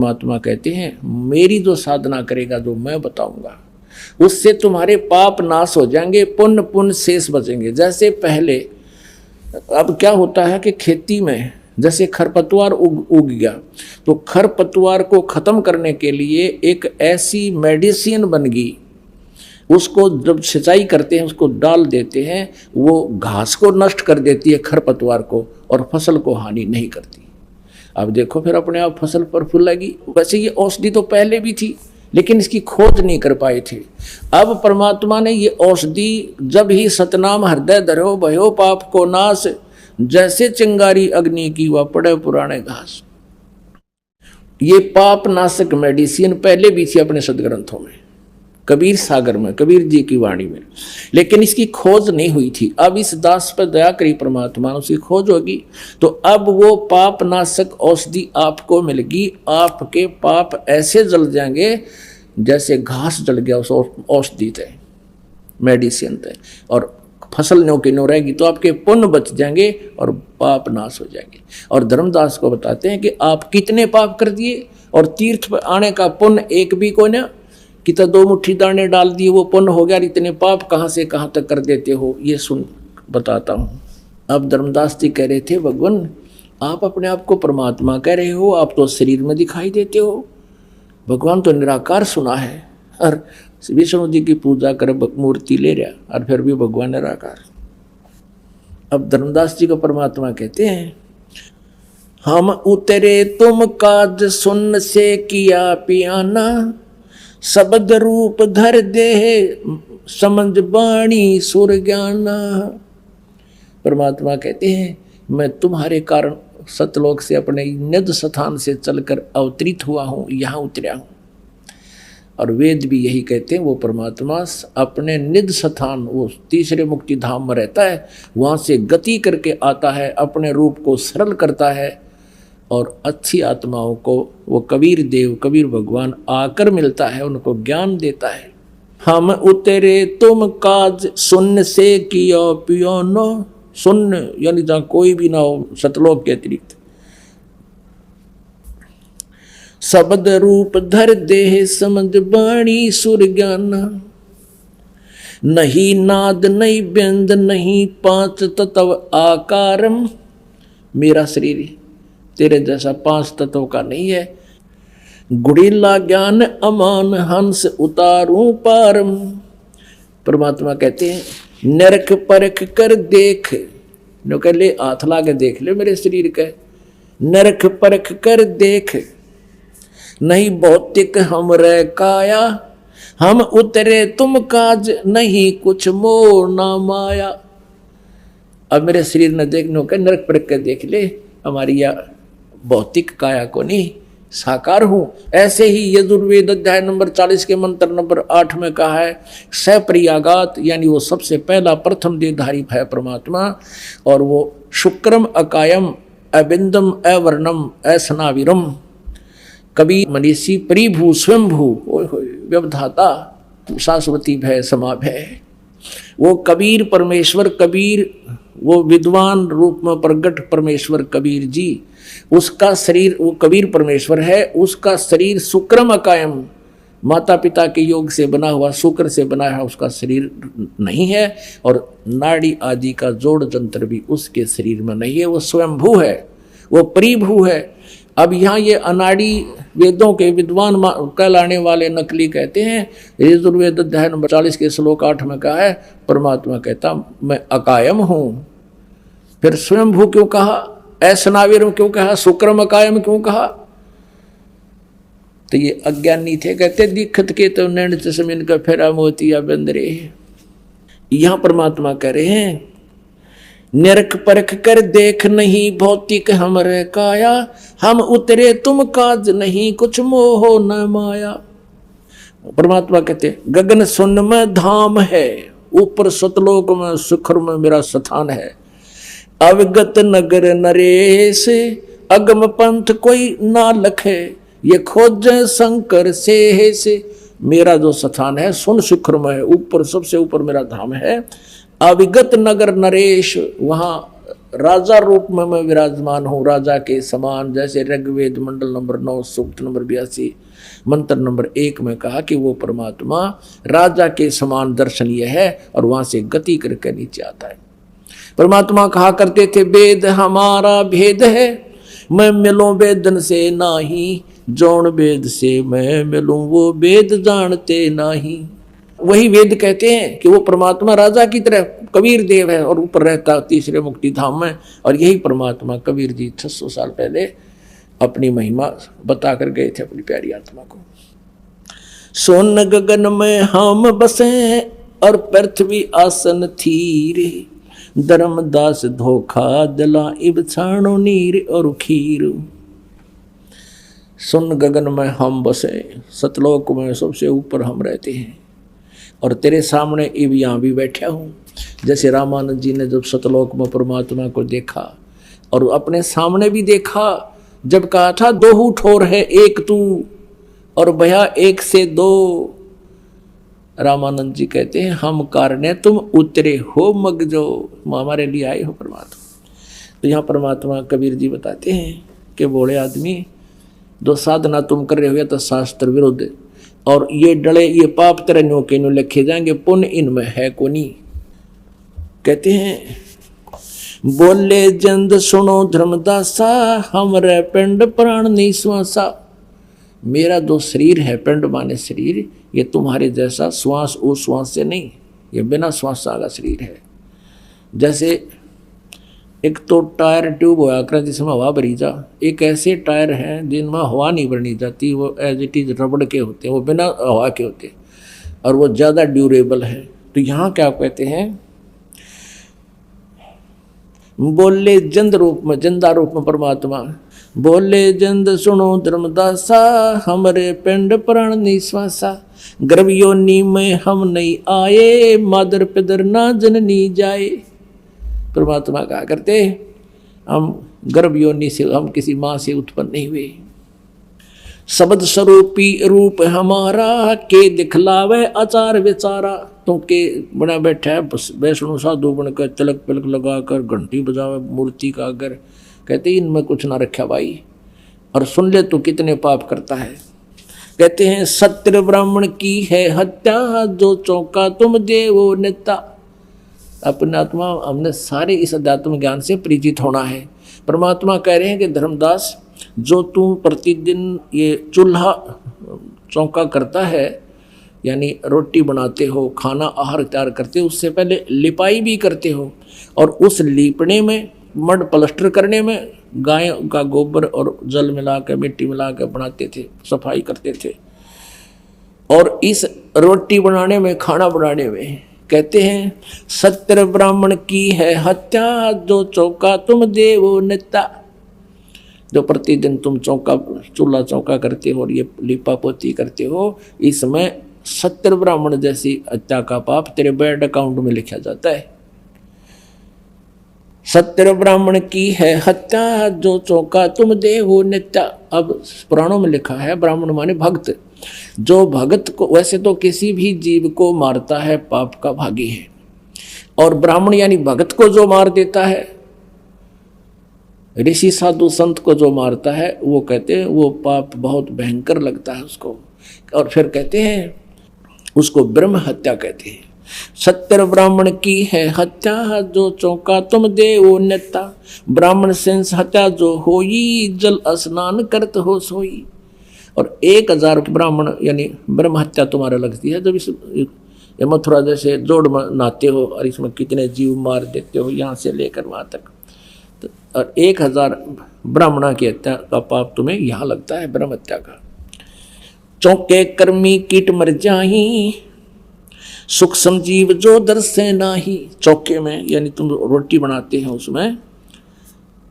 परमात्मा कहते हैं मेरी जो साधना करेगा, जो मैं बताऊंगा, उससे तुम्हारे पाप नाश हो जाएंगे, पुण्य पुण्य शेष बचेंगे। जैसे पहले, अब क्या होता है कि खेती में जैसे खरपतवार उग गया, तो खरपतवार को खत्म करने के लिए एक ऐसी मेडिसिन बन गई, उसको जब सिंचाई करते हैं उसको डाल देते हैं, वो घास को नष्ट कर देती है खरपतवार को, और फसल को हानि नहीं करती। अब देखो फिर अपने आप फसल पर फूल लगी। वैसे ये औषधि तो पहले भी थी, लेकिन इसकी खोज नहीं कर पाए थे। अब परमात्मा ने ये औषधि, जब ही सतनाम हृदय धरो भयो पाप को नाश, जैसे चिंगारी अग्नि की वह पड़े पुराने घास। ये पाप नाशक मेडिसिन पहले भी थी अपने सदग्रंथों में, कबीर सागर में, कबीर जी की वाणी में, लेकिन इसकी खोज नहीं हुई थी। अब इस दास पर दया करी परमात्मा, उसकी खोज होगी तो अब वो पाप नाशक औषधि आपको मिलेगी। आपके पाप ऐसे जल जाएंगे जैसे घास जल गया उस औषधि थे, मेडिसिन थे, और फसल नो की नो रहेगी, तो आपके पुण्य बच जाएंगे और पाप नाश हो जाएंगे। और धर्मदास को बताते हैं कि आप कितने पाप कर दिए, और तीर्थ पर आने का पुण्य एक भी को ना, कि तो 2 मुट्ठी दाने डाल दिए वो पुण्य हो गया, इतने पाप कहाँ से कहाँ तक कर देते हो, ये सुन बताता हूँ। अब धर्मदास जी कह रहे थे, भगवान आप अपने आप को परमात्मा कह रहे हो, आप तो शरीर में दिखाई देते हो, भगवान तो निराकार सुना है, और विष्णु जी की पूजा कर मूर्ति ले रहा, और फिर भी भगवान निराकार। अब धर्मदास जी को परमात्मा कहते हैं, हम उतरे तुम काज सुन से किया पियाना, शब्द रूप धर दे समझ बाणी सुर ज्ञाना। परमात्मा कहते हैं मैं तुम्हारे कारण सतलोक से अपने निज स्थान से चलकर अवतरित हुआ हूँ, यहाँ उतरा हूँ। और वेद भी यही कहते हैं, वो परमात्मा अपने निज स्थान, वो तीसरे मुक्ति धाम में रहता है, वहाँ से गति करके आता है, अपने रूप को सरल करता है, और अच्छी आत्माओं को वो कबीर देव, कबीर भगवान आकर मिलता है, उनको ज्ञान देता है। हम उतरे तुम काज सुन्न से कियो पियो नो, सुन्न यानी जहाँ कोई भी ना हो सतलोक के अतिरिक्त, शब्द रूप धर देह समझ बाणी सुर ज्ञान, नहीं नाद नहीं व्यंद नहीं 5 तत्व आकारम। मेरा शरीर तेरे जैसा 5 तत्वों का नहीं है। गुड़ीला ज्ञान अमान हंस उतारूं पारम। परमात्मा कहते हैं नरक परख कर देख, नो कह ले हाथ ला के देख ले मेरे शरीर का, नरक परख कर देख, नहीं भौतिक हमरे काया, हम उतरे तुम काज नहीं कुछ मोह ना माया। अब मेरे शरीर न देखने का नरक परख कर देख ले, हमारी या भौतिक काया को नहीं, साकार हूं। ऐसे ही यजुर्वेद अध्याय नंबर 40 के मंत्र नंबर 8 में कहा है, सप्रियागात, यानी वो सबसे पहला प्रथम देहधारी है परमात्मा, और वो शुक्रम अकायम अबिंदम अवर्णम असनाविरम, कवि मनीषी परिभू स्वयंभू व्यवधाता शाश्वती भय समाभय। वो कबीर परमेश्वर, कबीर वो विद्वान रूप में प्रगट परमेश्वर कबीर जी, उसका शरीर वो कबीर परमेश्वर है, उसका शरीर शुक्रम अकायम, माता पिता के योग से बना हुआ, शुक्र से बना है उसका शरीर नहीं है, और नाड़ी आदि का जोड़ जंत्र भी उसके शरीर में नहीं है, वो स्वयंभू है, वो परिभू है। अब यहाँ ये अनाड़ी वेदों के विद्वान कहलाने वाले नकली कहते हैं, यजुर्वेद अध्याय नंबर 40 के श्लोक 8 में कहा है, परमात्मा कहता मैं अकायम हूँ। फिर स्वयंभू क्यों कहा, ऐसनावीर क्यों कहा, शुक्रम अकायम क्यों कहा? तो ये अज्ञानी थे, कहते दिखत के तो नैन चश्मिन का फेरा मोतिया बंदरे। यहाँ परमात्मा कह रहे हैं नरक परख कर देख नहीं भौतिक हमरे काया, हम उतरे तुम काज नहीं कुछ मोह न माया। परमात्मा कहते गगन सुन में धाम है, ऊपर सतलोक में शिखर में मेरा स्थान है, अवगत नगर नरेश, अगम पंथ कोई ना लखे, ये खोज शंकर से। मेरा जो स्थान है सुन शिखर में है, ऊपर सबसे ऊपर मेरा धाम है। अविगत नगर नरेश, वहाँ राजा रूप में मैं विराजमान हूँ, राजा के समान। जैसे ऋग्वेद मंडल नंबर 9 सूक्त नंबर 82 मंत्र नंबर 1 में कहा कि वो परमात्मा राजा के समान दर्शनीय है और वहां से गति करके नीचे आता है। परमात्मा कहा करते थे वेद हमारा भेद है, मैं मिलूं वेदन से नाही, जौन वेद से मैं मिलूं वो वेद जानते नाही। वही वेद कहते हैं कि वो परमात्मा राजा की तरह कबीर देव है और ऊपर रहता तीसरे मुक्ति धाम में। और यही परमात्मा कबीर जी 600 साल पहले अपनी महिमा बता कर गए थे अपनी प्यारी आत्मा को। सोन गगन में हम बसे और पृथ्वी आसन थीरे, धर्मदास धोखा दिला इब छाणो नीर और खीर। सुन गगन में हम बसे, सतलोक में सबसे ऊपर हम रहते हैं और तेरे सामने इब यहाँ भी बैठा हूँ। जैसे रामानंद जी ने जब सतलोक में परमात्मा को देखा और अपने सामने भी देखा, जब कहा था दोहू ठोर है एक तू और भया एक से दो, रामानंद जी कहते हैं हम कारणे तुम उतरे हो मगजो, हमारे लिए आए हो परमात्मा। तो यहाँ परमात्मा कबीर जी बताते हैं कि बोले आदमी जो साधना तुम कर रहे हो या तो शास्त्र विरुद्ध, और ये डले ये पाप तेरे न्यो के न्यो लिखे जाएंगे, पुण्य इनमें है को नहीं। कहते हैं बोले जंद सुनो धर्मदासा, हमरे पिंड प्राण निश्वासा। मेरा जो शरीर है, पिंड माने शरीर, ये तुम्हारे जैसा श्वास उस श्वास से नहीं, ये बिना श्वास का शरीर है। जैसे एक तो टायर ट्यूब होया कर जिसमें हवा भरी जा, एक ऐसे टायर हैं जिनमें हवा नहीं भरनी जाती, वो एज इट इज रबड़ के होते हैं, वो बिना हवा के होते हैं और वो ज़्यादा ड्यूरेबल है। तो यहाँ क्या कहते हैं, बोले जंद रूप में, जंदा रूप में परमात्मा बोले जंद सुनो धर्मदासा, हमरे पिंड प्राण निश्वासा, गर्भ योनि में हम नहीं आए, मादर पिदर ना जननी जाए। परमात्मा कहा करते हम गर्भ योनि से, हम किसी माँ से उत्पन्न नहीं हुए। शब्द स्वरूपी रूप हमारा, के दिखलावे आचार विचारा। तो के बना बैठा है वैष्णो साधु बनकर, तिलक पिलक लगाकर, घंटी बजावे मूर्ति का अगर, कहते इनमें कुछ ना रखा भाई, और सुन ले तो कितने पाप करता है। कहते हैं सत्य ब्राह्मण की है हत्या, जो चौका तुम देवो नेता। अपने आत्मा हमने सारे इस अध्यात्म ज्ञान से परिचित होना है। परमात्मा कह रहे हैं कि धर्मदास जो तू प्रतिदिन ये चूल्हा चौका करता है, यानी रोटी बनाते हो, खाना आहार तैयार करते हो, उससे पहले लिपाई भी करते हो, और उस लीपने में, मड प्लास्टर करने में गाय का गोबर और जल मिला कर, मिट्टी मिला कर बनाते थे, सफाई करते थे। और इस रोटी बनाने में, खाना बनाने में कहते हैं सत्य ब्राह्मण की है हत्या, जो चौका तुम देवो नेता। जो प्रतिदिन तुम चौका, चूल्हा चौका करते हो और ये लिपा पोती करते हो, इसमें सत्य ब्राह्मण जैसी हत्या का पाप तेरे बैंक अकाउंट में लिखा जाता है। सत्य ब्राह्मण की है हत्या, जो चौका तुम देवो नेता। अब पुराणों में लिखा है ब्राह्मण माने भक्त, जो भगत को, वैसे तो किसी भी जीव को मारता है पाप का भागी है, और ब्राह्मण यानी भगत को जो मार देता है, ऋषि साधु संत को जो मारता है, वो कहते हैं वो पाप बहुत भयंकर लगता है उसको, और फिर कहते हैं उसको ब्रह्म हत्या कहते हैं। सत्य ब्राह्मण की है हत्या, जो चौका तुम देवो नेता। ब्राह्मण सेंस हत्या जो होई, जल स्नान करत हो सोई। और 1000 ब्राह्मण यानी ब्रह्म हत्या तुम्हारा लगती है जब इस मथुरा जैसे जोड़ में नहाते हो और इसमें कितने जीव मार देते हो, यहाँ से लेकर वहाँ तक। तो और 1000 ब्राह्मणा की हत्या का पाप तुम्हें यहाँ लगता है, ब्रह्म हत्या का। चौके कर्मी कीट मर जाही, सुख संजीव जो दर से नाही। चौके में यानी तुम रोटी बनाते हो उसमें,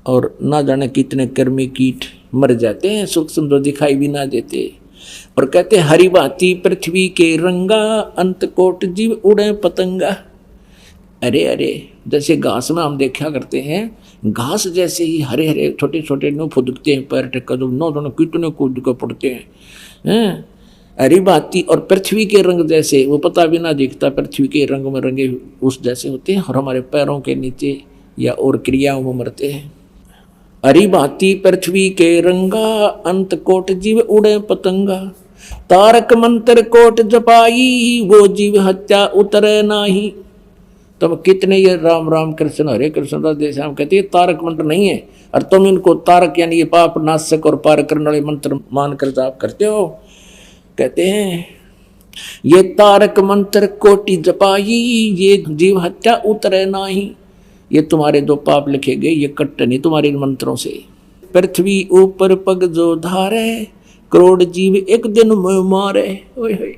और ना जाने कितने कर्मी कीट मर जाते हैं, सूक्ष्म तो दिखाई भी ना देते। और कहते हरि भांति पृथ्वी के रंगा, अंत कोट जीव उड़े पतंगा। अरे अरे, जैसे घास में हम देखा करते हैं, घास जैसे ही हरे हरे छोटे छोटे नो फुदकते हैं, पैर टेक कर नौ दोनों कितने कूद कर पड़ते हैं। हरी भांति और पृथ्वी के रंग जैसे, वो पता भी ना दिखता, पृथ्वी के रंग में रंगे उस जैसे होते हैं। और हमारे पैरों के नीचे या और क्रियाओं में मरते हैं। अरि भांति पृथ्वी के रंगा, अंत कोट जीव उड़े पतंगा। तारक मंत्र कोट जपाई, वो जीव हत्या उतरे नाही। तुम कितने ये राम राम कृष्ण हरे कृष्ण राधे श्याम कहते हैं, तारक मंत्र नहीं है, और तुम इनको तारक यानी ये पाप नाशक और पार करने वाले मंत्र मानकर जाप करते हो। कहते हैं ये तारक मंत्र कोटि जपाई, ये जीव हत्या उतरे नाही। ये तुम्हारे जो पाप लिखे गए ये कट्ट नहीं तुम्हारे मंत्रों से। पृथ्वी ऊपर पग जो धारे, करोड़ जीव एक दिन में मारे। ओए होए,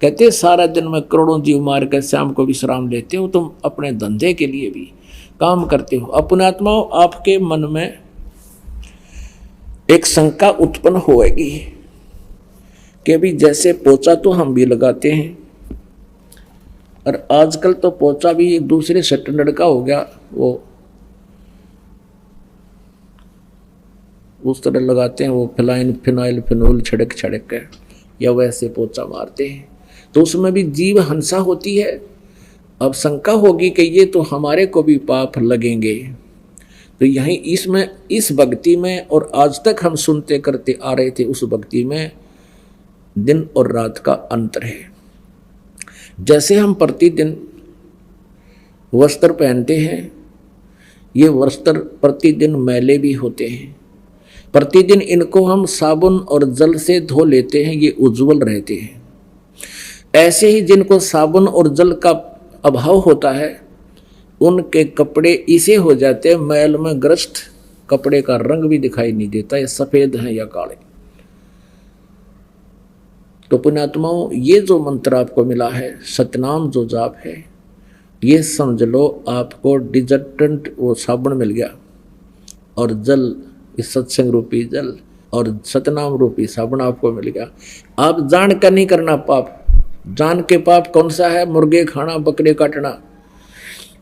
कहते सारा दिन में करोड़ों जीव मार कर शाम को विश्राम लेते हो। तुम अपने धंधे के लिए भी काम करते हो। अपने आत्माओं, आपके मन में एक शंका उत्पन्न होएगी कि भी जैसे पोचा तो हम भी लगाते हैं, और आजकल तो पोचा भी एक दूसरे स्टैंडर्ड का हो गया, वो उस तरह लगाते हैं, वो फिनाइल फिनोल छिड़क के या वैसे पोचा मारते हैं, तो उसमें भी जीव हंसा होती है। अब शंका होगी कि ये तो हमारे को भी पाप लगेंगे। तो यहीं इसमें, इस भक्ति में, और आज तक हम सुनते करते आ रहे थे उस भक्ति में दिन और रात का अंतर है। जैसे हम प्रतिदिन वस्त्र पहनते हैं, ये वस्त्र प्रतिदिन मैले भी होते हैं, प्रतिदिन इनको हम साबुन और जल से धो लेते हैं, ये उज्जवल रहते हैं। ऐसे ही जिनको साबुन और जल का अभाव होता है, उनके कपड़े इसे हो जाते हैं मैल में ग्रस्त, कपड़े का रंग भी दिखाई नहीं देता, ये सफेद हैं या काले। तो पुण्यात्माओं, ये जो मंत्र आपको मिला है, सतनाम जो जाप है, ये समझ लो आपको डिटर्जेंट वो साबुन मिल गया, और जल, इस सत्संग रूपी जल और सतनाम रूपी साबुन आपको मिल गया। आप जान कर नहीं करना पाप। जान के पाप कौन सा है? मुर्गे खाना, बकरे काटना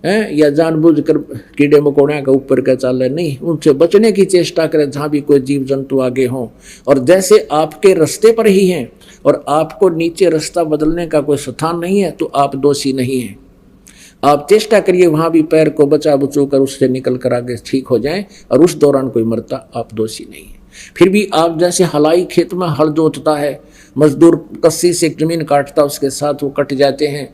है, या जानबूझकर कीड़े मकोड़े का ऊपर का चाल है, नहीं। उनसे बचने की चेष्टा करें जहाँ भी कोई जीव जंतु आगे हों। और जैसे आपके रास्ते पर ही हैं और आपको नीचे रास्ता बदलने का कोई स्थान नहीं है, तो आप दोषी नहीं हैं। आप चेष्टा करिए वहाँ भी पैर को बचा बचू कर उससे निकल कर आगे ठीक हो जाएं, और उस दौरान कोई मरता, आप दोषी नहीं हैं। फिर भी आप जैसे हलाई खेत में हल जोतता है, मजदूर कस्सी से जमीन काटता, उसके साथ वो कट जाते हैं।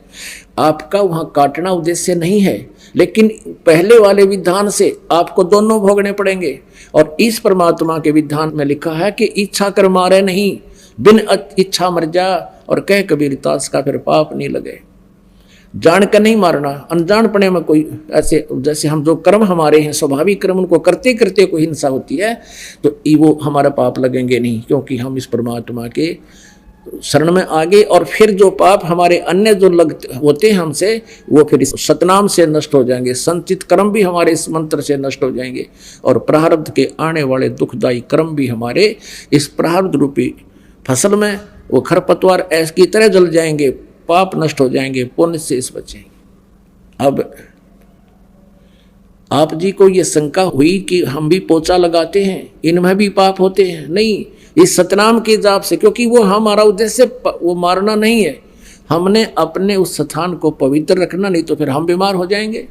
आपका वहाँ काटना उद्देश्य नहीं है, लेकिन पहले वाले विधान से आपको दोनों भोगने पड़ेंगे। और इस परमात्मा के विधान में लिखा है कि इच्छा कर मारे नहीं, बिन इच्छा मर जा, और कह कबीर दास का फिर पाप नहीं लगे। जान कर नहीं मारना, अनजानपने में कोई ऐसे, जैसे हम जो कर्म हमारे हैं स्वाभाविक कर्म, उनको करते करते कोई हिंसा होती है, तो वो हमारा पाप लगेंगे नहीं, क्योंकि हम इस परमात्मा के शरण में आगे। और फिर जो पाप हमारे अन्य जो लगते होते हैं हमसे, वो फिर इस सतनाम से नष्ट हो जाएंगे। संचित कर्म भी हमारे इस मंत्र से नष्ट हो जाएंगे, और प्रारब्ध के आने वाले दुखदायी कर्म भी हमारे इस प्रारब्ध रूपी फसल में वो खरपतवार ऐस की तरह जल जाएंगे, पाप नष्ट हो जाएंगे, पुण्य से इस बचेंगे। अब आप जी को ये शंका हुई कि हम भी पोचा लगाते हैं, इनमें भी पाप होते हैं। नहीं, इस सतनाम के जाप से, क्योंकि वो हमारा उद्देश्य वो मारना नहीं है, हमने अपने उस स्थान को पवित्र रखना, नहीं तो फिर हम बीमार हो जाएंगे।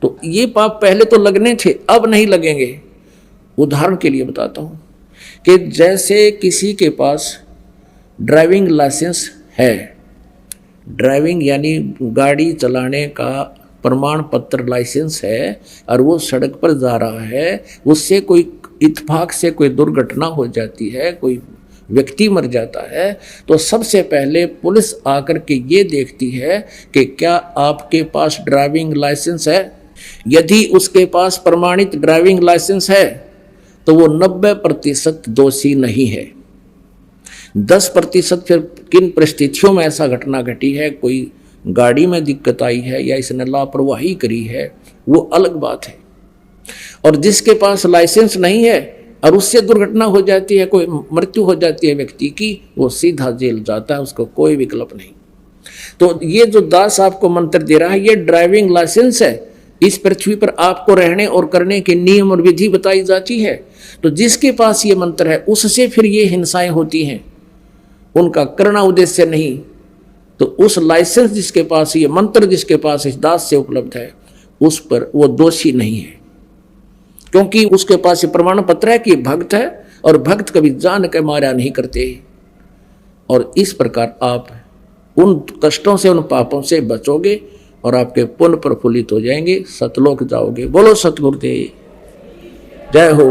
तो ये पाप पहले तो लगने थे, अब नहीं लगेंगे। उदाहरण के लिए बताता हूँ कि जैसे किसी के पास ड्राइविंग लाइसेंस है, ड्राइविंग यानी गाड़ी चलाने का प्रमाण पत्र लाइसेंस है, और वो सड़क पर जा रहा है, उससे कोई इत्तेफाक से कोई दुर्घटना हो जाती है, कोई व्यक्ति मर जाता है, तो सबसे पहले पुलिस आकर के ये देखती है कि क्या आपके पास ड्राइविंग लाइसेंस है। यदि उसके पास प्रमाणित ड्राइविंग लाइसेंस है तो वो 90% दोषी नहीं है। 10% फिर किन परिस्थितियों में ऐसा घटना घटी है, कोई गाड़ी में दिक्कत आई है या इसने लापरवाही करी है, वो अलग बात है। और जिसके पास लाइसेंस नहीं है और उससे दुर्घटना हो जाती है, कोई मृत्यु हो जाती है व्यक्ति की, वो सीधा जेल जाता है, उसको कोई विकल्प नहीं। तो ये जो दास आपको मंत्र दे रहा है, ये ड्राइविंग लाइसेंस है। इस पृथ्वी पर आपको रहने और करने के नियम और विधि बताई जाती है। तो जिसके पास ये मंत्र है, उससे फिर ये हिंसाएं होती हैं, उनका करना उद्देश्य नहीं। तो उस लाइसेंस जिसके पास, ये मंत्र जिसके पास इस दास से उपलब्ध है, उस पर वो दोषी नहीं है, क्योंकि उसके पास ये प्रमाण पत्र है कि भक्त है, और भक्त कभी जान के मारा नहीं करते। और इस प्रकार आप उन कष्टों से, उन पापों से बचोगे और आपके पुण्य प्रफुल्लित हो जाएंगे, सतलोक जाओगे। बोलो सतगुरुदेव जय हो।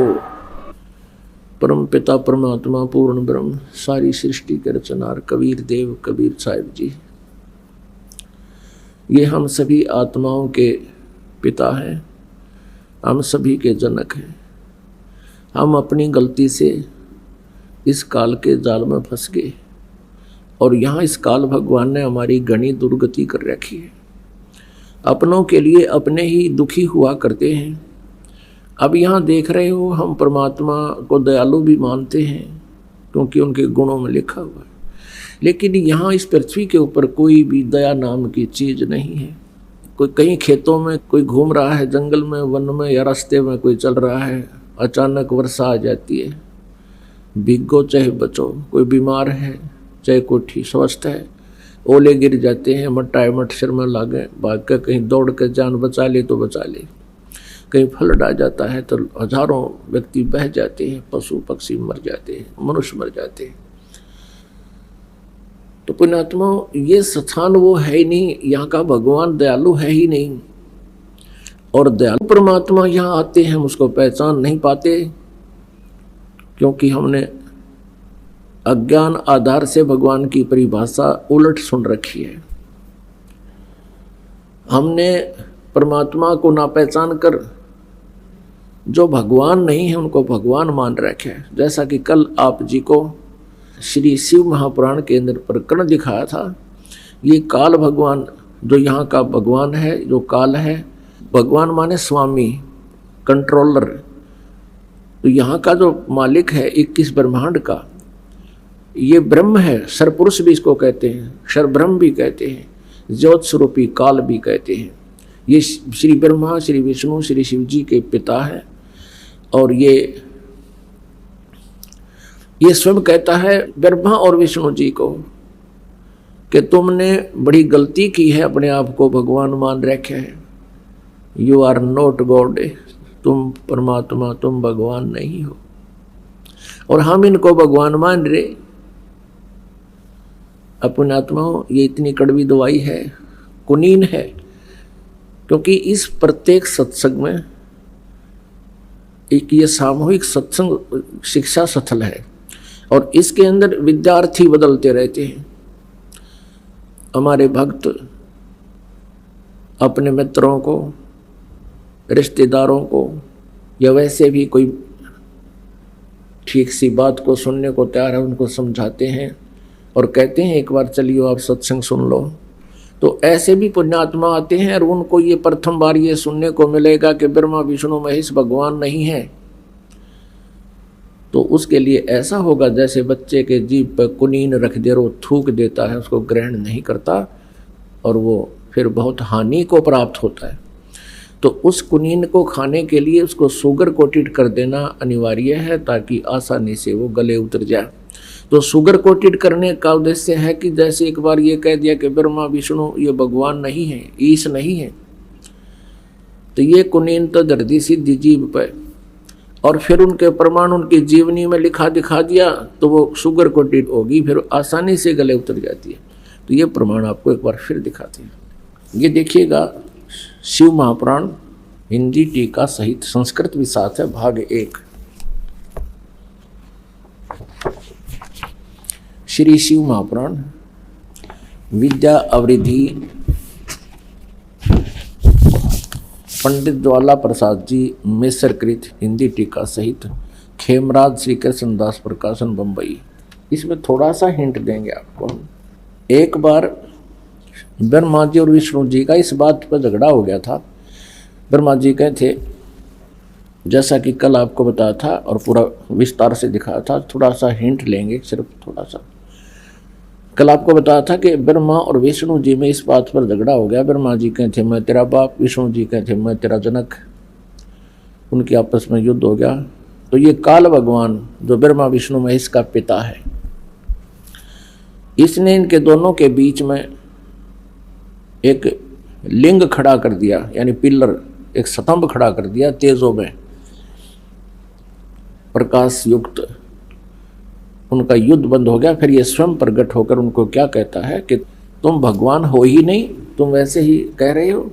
परम पिता परमात्मा पूर्ण ब्रह्म सारी सृष्टि के रचनार कबीर देव कबीर साहिब जी, ये हम सभी आत्माओं के पिता हैं, हम सभी के जनक हैं। हम अपनी गलती से इस काल के जाल में फंस गए और यहाँ इस काल भगवान ने हमारी घनी दुर्गति कर रखी है। अपनों के लिए अपने ही दुखी हुआ करते हैं। अब यहाँ देख रहे हो, हम परमात्मा को दयालु भी मानते हैं क्योंकि उनके गुणों में लिखा हुआ है, लेकिन यहाँ इस पृथ्वी के ऊपर कोई भी दया नाम की चीज़ नहीं है। कोई कहीं खेतों में कोई घूम रहा है, जंगल में, वन में या रास्ते में कोई चल रहा है, अचानक वर्षा आ जाती है, भीगो चाहे बचो। कोई बीमार है चाहे कोई ठीक स्वस्थ है, ओले गिर जाते हैं, मट्टा मच्छर में लागे, भाग कर कहीं दौड़ कर जान बचा ले तो बचा ले। कहीं फ्लड आ जाता है तो हजारों व्यक्ति बह जाते हैं, पशु पक्षी मर जाते हैं, मनुष्य मर जाते हैं। तो पुण्यात्मा, ये स्थान वो है ही नहीं, यहाँ का भगवान दयालु है ही नहीं। और दयालु परमात्मा यहाँ आते हैं, हम उसको पहचान नहीं पाते क्योंकि हमने अज्ञान आधार से भगवान की परिभाषा उलट सुन रखी है। हमने परमात्मा को ना पहचान कर जो भगवान नहीं है उनको भगवान मान रखे है। जैसा कि कल आप जी को श्री शिव महापुराण के अंदर प्रकरण दिखाया था, ये काल भगवान जो यहाँ का भगवान है, जो काल है, भगवान माने स्वामी, कंट्रोलर। तो यहाँ का जो मालिक है 21 ब्रह्मांड का, ये ब्रह्म है, सरपुरुष भी इसको कहते हैं, सरब्रह्म भी कहते हैं, ज्योत स्वरूपी काल भी कहते हैं। ये श्री ब्रह्मा, श्री विष्णु, श्री शिव जी के पिता है। और ये स्वयं कहता है ब्रह्मा और विष्णु जी को कि तुमने बड़ी गलती की है, अपने आप को भगवान मान रखे है। यू आर नॉट गॉड, तुम परमात्मा, तुम भगवान नहीं हो। और हम इनको भगवान मान रहे। अपने आत्माओं, ये इतनी कड़वी दवाई है, कुनीन है, क्योंकि इस प्रत्येक सत्संग में एक ये सामूहिक सत्संग शिक्षा स्थल है और इसके अंदर विद्यार्थी बदलते रहते हैं। हमारे भक्त अपने मित्रों को, रिश्तेदारों को या वैसे भी कोई ठीक सी बात को सुनने को तैयार है, उनको समझाते हैं और कहते हैं एक बार चलिए आप सत्संग सुन लो। तो ऐसे भी पुण्यात्मा आते हैं और उनको ये प्रथम बार ये सुनने को मिलेगा कि ब्रह्मा विष्णु महेश भगवान नहीं है। तो उसके लिए ऐसा होगा जैसे बच्चे के जीभ पर कुनीन रख दे, वो थूक देता है, उसको ग्रहण नहीं करता और वो फिर बहुत हानि को प्राप्त होता है। तो उस कुनीन को खाने के लिए उसको शुगर कोटेड कर देना अनिवार्य है ताकि आसानी से वो गले उतर जाए। तो शुगर कोटेड करने का उद्देश्य है कि जैसे एक बार ये कह दिया कि ब्रह्मा विष्णु ये भगवान नहीं है, ईश नहीं है, तो ये कुनीन तो दर्दी सीधी जीभ पे और फिर उनके प्रमाण उनकी जीवनी में लिखा दिखा दिया तो वो शुगर कोटेड होगी, फिर आसानी से गले उतर जाती है। तो ये प्रमाण आपको एक बार फिर दिखाते हैं। ये देखिएगा शिव महापुराण हिंदी टीका सहित संस्कृत भी साथ है, भाग 1। श्री शिव महापुराण विद्या अवृद्धि पंडित ज्वाला प्रसाद जी मिश्रकृत हिंदी टीका सहित खेमराज श्री कृष्णदास प्रकाशन बम्बई। इसमें थोड़ा सा हिंट देंगे आपको। एक बार ब्रह्मा जी और विष्णु जी का इस बात पर झगड़ा हो गया था। ब्रह्मा जी कहे थे, जैसा कि कल आपको बताया था और पूरा विस्तार से दिखाया था, थोड़ा सा हिंट लेंगे, सिर्फ थोड़ा सा। कल आपको बताया था कि ब्रह्मा और विष्णु जी में इस बात पर झगड़ा हो गया। ब्रह्मा जी कहे थे मैं तेरा बाप, विष्णु जी कहे थे मैं तेरा जनक। उनके आपस में युद्ध हो गया। तो ये काल भगवान जो ब्रह्मा विष्णु महेश का पिता है, इसने इनके दोनों के बीच में एक लिंग खड़ा कर दिया, यानी पिलर, एक स्तंभ खड़ा कर दिया तेजों में, प्रकाश युक्त। उनका युद्ध बंद हो गया। फिर ये स्वयं प्रकट होकर उनको क्या कहता है कि तुम भगवान हो ही नहीं, तुम वैसे ही कह रहे हो।